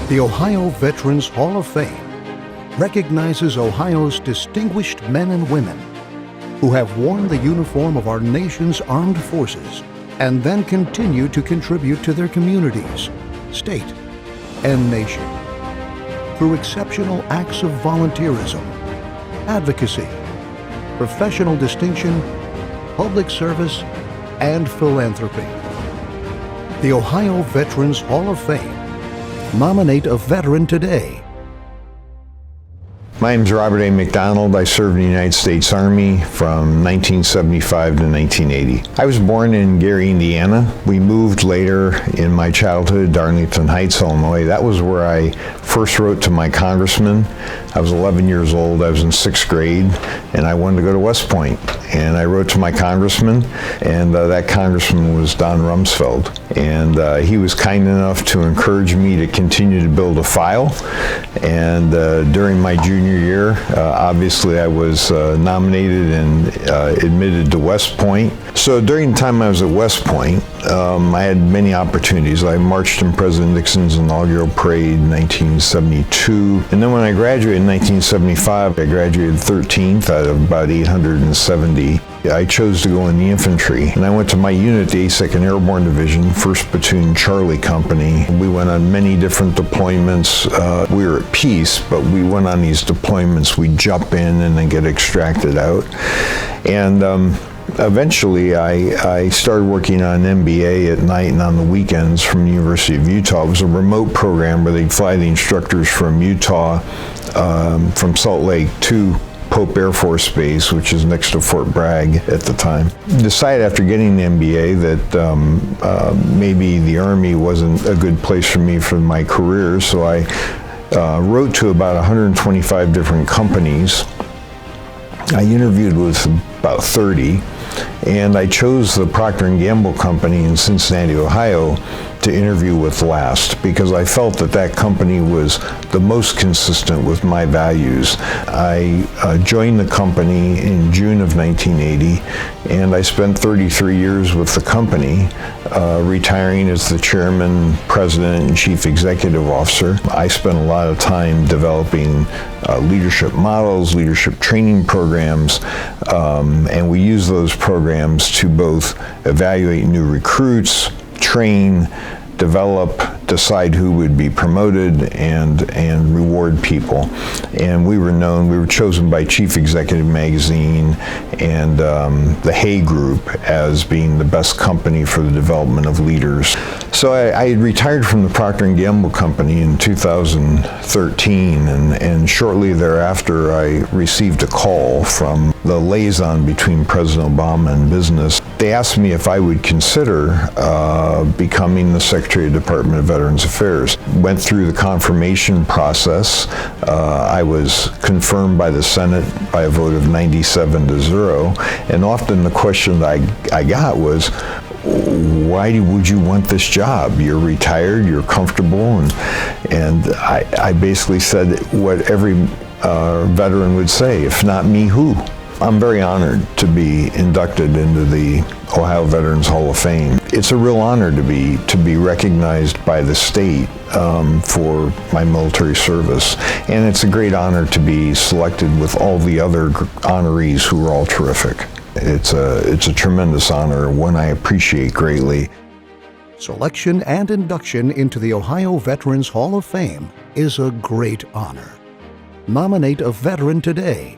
The Ohio Veterans Hall of Fame recognizes Ohio's distinguished men and women who have worn the uniform of our nation's armed forces and then continue to contribute to their communities, state, and nation through exceptional acts of volunteerism, advocacy, professional distinction, public service, and philanthropy. The Ohio Veterans Hall of Fame. Nominate a veteran today. My name is Robert A. McDonald. I served in the United States Army from 1975 to 1980. I was born in Gary, Indiana. We moved later in my childhood to Arlington Heights, Illinois. That was where I first wrote to my congressman. I was 11 years old. I was in 6th grade, and I wanted to go to West Point. And I wrote to my congressman, and that congressman was Don Rumsfeld. And he was kind enough to encourage me to continue to build a file. And during my junior year, obviously I was nominated and admitted to West Point. So during the time I was at West Point, I had many opportunities. I marched in President Nixon's inaugural parade in 1972. And then when I graduated in 1975, I graduated 13th out of about 870. I chose to go in the infantry, and I went to my unit, the 82nd Airborne Division, 1st Platoon Charlie Company. We went on many different deployments. We were at peace, but we went on these deployments. We'd jump in and then get extracted out. And eventually, I started working on MBA at night and on the weekends from the University of Utah. It was a remote program where they'd fly the instructors from Utah, from Salt Lake to Pope Air Force Base, which is next to Fort Bragg at the time. Decided after getting the MBA that maybe the Army wasn't a good place for me for my career, so I wrote to about 125 different companies. I interviewed with about 30, and I chose the Procter & Gamble company in Cincinnati, Ohio, to interview with last, because I felt that that company was the most consistent with my values. I joined the company in June of 1980, and I spent 33 years with the company, retiring as the chairman, president, and chief executive officer. I spent a lot of time developing leadership models, leadership training programs, and we use those programs to both evaluate new recruits, train, develop, decide who would be promoted, and reward people. And we were chosen by Chief Executive Magazine and the Hay Group as being the best company for the development of leaders. So I had retired from the Procter & Gamble company in 2013, and shortly thereafter I received a call from the liaison between President Obama and business. They asked me if I would consider becoming the Secretary of the Department of Veterans Affairs. Went through the confirmation process. I was confirmed by the Senate by a vote of 97-0, and often the question that I got was, why would you want this job? You're retired, you're comfortable, and I basically said what every veteran would say, if not me, who? I'm very honored to be inducted into the Ohio Veterans Hall of Fame. It's a real honor to be recognized by the state for my military service, and it's a great honor to be selected with all the other honorees who are all terrific. It's a tremendous honor, one I appreciate greatly. Selection and induction into the Ohio Veterans Hall of Fame is a great honor. Nominate a veteran today